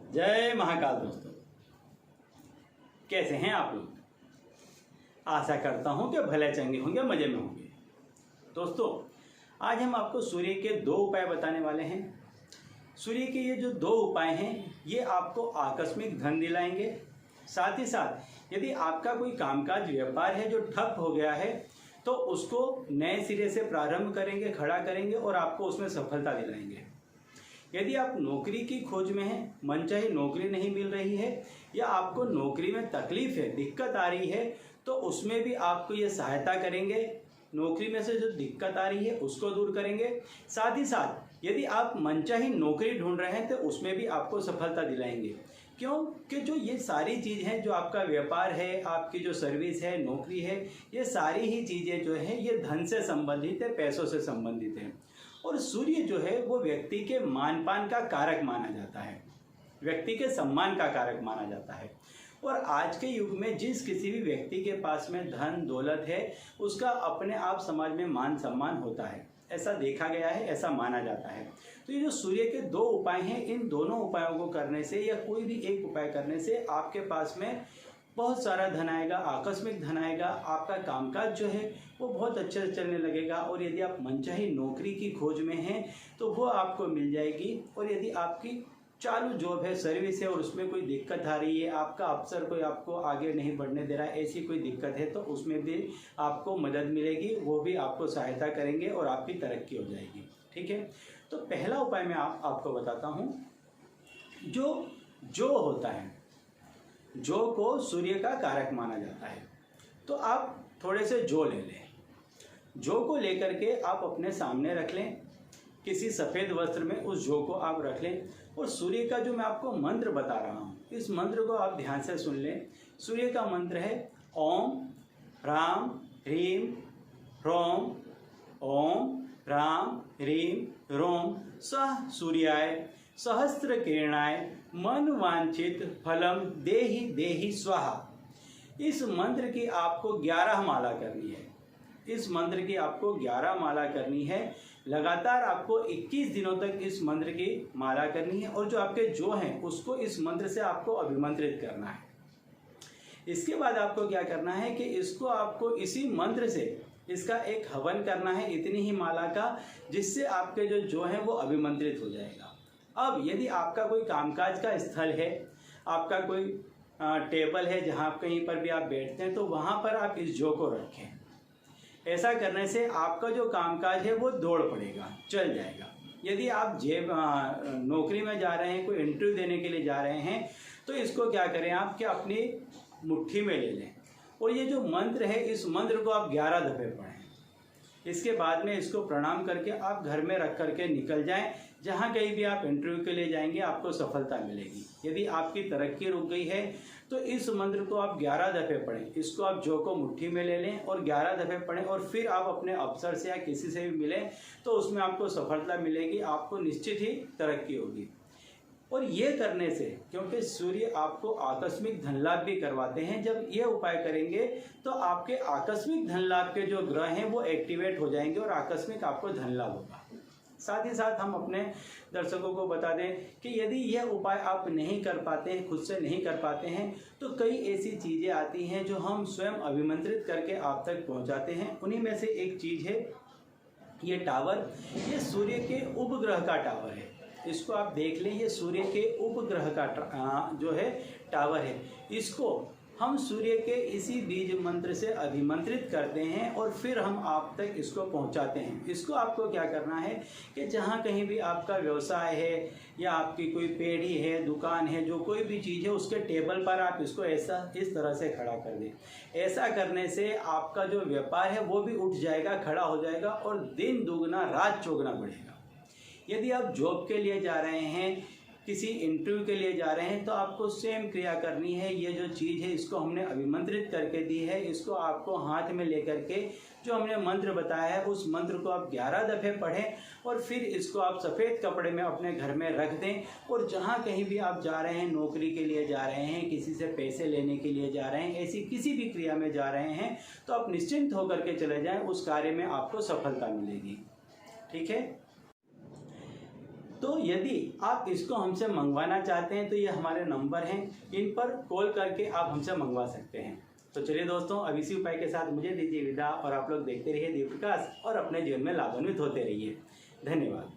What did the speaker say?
जय महाकाल दोस्तों, कैसे हैं आप लोग। आशा करता हूं कि भले चंगे होंगे, मजे में होंगे। दोस्तों, आज हम आपको सूर्य के 2 उपाय बताने वाले हैं। सूर्य के ये जो 2 उपाय हैं, ये आपको आकस्मिक धन दिलाएंगे। साथ ही साथ यदि आपका कोई कामकाज व्यापार है जो ठप हो गया है, तो उसको नए सिरे से प्रारंभ करेंगे, खड़ा करेंगे और आपको उसमें सफलता दिलाएंगे। यदि आप नौकरी की खोज में हैं, मनचाही नौकरी नहीं मिल रही है या आपको नौकरी में तकलीफ है, दिक्कत आ रही है, तो उसमें भी आपको ये सहायता करेंगे। नौकरी में से जो दिक्कत आ रही है उसको दूर करेंगे। साथ ही साथ यदि आप मनचाही नौकरी ढूंढ रहे हैं तो उसमें भी आपको सफलता दिलाएंगे। क्यों? कि जो ये सारी चीज़ हैं, जो आपका व्यापार है, आपकी जो सर्विस है, नौकरी है, ये सारी ही चीज़ें जो है ये धन से संबंधित है, पैसों से संबंधित है। और सूर्य जो है वो व्यक्ति के मान पान का कारक माना जाता है, व्यक्ति के सम्मान का कारक माना जाता है। और आज के युग में जिस किसी भी व्यक्ति के पास में धन दौलत है, उसका अपने आप समाज में मान सम्मान होता है, ऐसा देखा गया है, ऐसा माना जाता है। तो ये जो सूर्य के 2 उपाय हैं, इन दोनों उपायों को करने से या कोई भी एक उपाय करने से आपके पास में बहुत सारा धन आएगा, आकस्मिक धन आएगा। आपका कामकाज जो है वो बहुत अच्छे से चलने लगेगा। और यदि आप मनचाही नौकरी की खोज में हैं तो वो आपको मिल जाएगी। और यदि आपकी चालू जॉब है, सर्विस है और उसमें कोई दिक्कत आ रही है, आपका अफसर कोई आपको आगे नहीं बढ़ने दे रहा है, ऐसी कोई दिक्कत है, तो उसमें भी आपको मदद मिलेगी, वो भी आपको सहायता करेंगे और आपकी तरक्की हो जाएगी। ठीक है, तो पहला उपाय मैं आपको बताता हूँ। जो होता है, जौ को सूर्य का कारक माना जाता है, तो आप थोड़े से जौ ले लें। जौ को लेकर के आप अपने सामने रख लें, किसी सफ़ेद वस्त्र में उस जौ को आप रख लें। और सूर्य का जो मैं आपको मंत्र बता रहा हूँ, इस मंत्र को आप ध्यान से सुन लें। सूर्य का मंत्र है ओम राम ह्रीम ह्रोम, ओम राम ह्रीम ह्रोम सह सूर्याय सहस्त्र किरणाय मन वांछित फलम देहि देहि स्वाहा। इस मंत्र की आपको 11 माला करनी है। इस मंत्र की आपको 11 माला करनी है। लगातार आपको 21 दिनों तक इस मंत्र की माला करनी है। और जो आपके जो हैं उसको इस मंत्र से आपको अभिमंत्रित करना है। इसके बाद आपको क्या करना है कि इसको आपको इसी मंत्र से इसका एक हवन करना है, इतनी ही माला का, जिससे आपके जो हैं वो अभिमंत्रित हो जाएगा। अब यदि आपका कोई कामकाज का स्थल है, आपका कोई टेबल है जहाँ कहीं पर भी आप बैठते हैं, तो वहाँ पर आप इस जौ को रखें। ऐसा करने से आपका जो कामकाज है वो दौड़ पड़ेगा, चल जाएगा। यदि आप नौकरी में जा रहे हैं, कोई इंटरव्यू देने के लिए जा रहे हैं, तो इसको क्या करें आप कि अपनी मुट्ठी में ले लें। और ये जो मंत्र है, इस मंत्र को आप 11 दफ़े पढ़ें। इसके बाद में इसको प्रणाम करके आप घर में रख करके निकल जाएं। जहाँ कहीं भी आप इंटरव्यू के लिए जाएंगे आपको सफलता मिलेगी। यदि आपकी तरक्की रुक गई है तो इस मंत्र को आप 11 दफ़े पढ़ें। इसको आप जौ को मुट्ठी में ले लें और 11 दफ़े पढ़ें। और फिर आप अपने अफसर से या किसी से भी मिलें तो उसमें आपको सफलता मिलेगी, आपको निश्चित ही तरक्की होगी। और ये करने से, क्योंकि सूर्य आपको आकस्मिक धन लाभ भी करवाते हैं, जब ये उपाय करेंगे तो आपके आकस्मिक धन लाभ के जो ग्रह हैं वो एक्टिवेट हो जाएंगे और आकस्मिक आपको धन लाभ होगा। साथ ही साथ हम अपने दर्शकों को बता दें कि यदि यह उपाय आप नहीं कर पाते हैं, खुद से नहीं कर पाते हैं, तो कई ऐसी चीज़ें आती हैं जो हम स्वयं अभिमंत्रित करके आप तक पहुंचाते हैं। उन्हीं में से एक चीज़ है ये टावर। ये सूर्य के उपग्रह का टावर है। इसको आप देख लें, ये सूर्य के उपग्रह का जो है टावर है। इसको हम सूर्य के इसी बीज मंत्र से अभिमंत्रित करते हैं और फिर हम आप तक इसको पहुंचाते हैं। इसको आपको क्या करना है कि जहां कहीं भी आपका व्यवसाय है या आपकी कोई पेढ़ी है, दुकान है, जो कोई भी चीज़ है, उसके टेबल पर आप इसको इस तरह से खड़ा कर दें। ऐसा करने से आपका जो व्यापार है वो भी उठ जाएगा, खड़ा हो जाएगा और दिन दुगना रात चौगुना बढ़ेगा। यदि आप जॉब के लिए जा रहे हैं, किसी इंटरव्यू के लिए जा रहे हैं, तो आपको सेम क्रिया करनी है। ये जो चीज़ है इसको हमने अभिमंत्रित करके दी है। इसको आपको हाथ में लेकर के जो हमने मंत्र बताया है उस मंत्र को आप 11 दफ़े पढ़ें और फिर इसको आप सफ़ेद कपड़े में अपने घर में रख दें। और जहाँ कहीं भी आप जा रहे हैं, नौकरी के लिए जा रहे हैं, किसी से पैसे लेने के लिए जा रहे हैं, ऐसी किसी भी क्रिया में जा रहे हैं, तो आप निश्चिंत होकर के चले जाएँ, उस कार्य में आपको सफलता मिलेगी। ठीक है। तो तो यदि आप इसको हमसे मंगवाना चाहते हैं तो ये हमारे नंबर हैं, इन पर कॉल करके आप हमसे मंगवा सकते हैं। तो चलिए दोस्तों, अब इसी उपाय के साथ मुझे दीजिए विदा और आप लोग देखते रहिए दीप प्रकाश और अपने जीवन में लाभान्वित होते रहिए। धन्यवाद।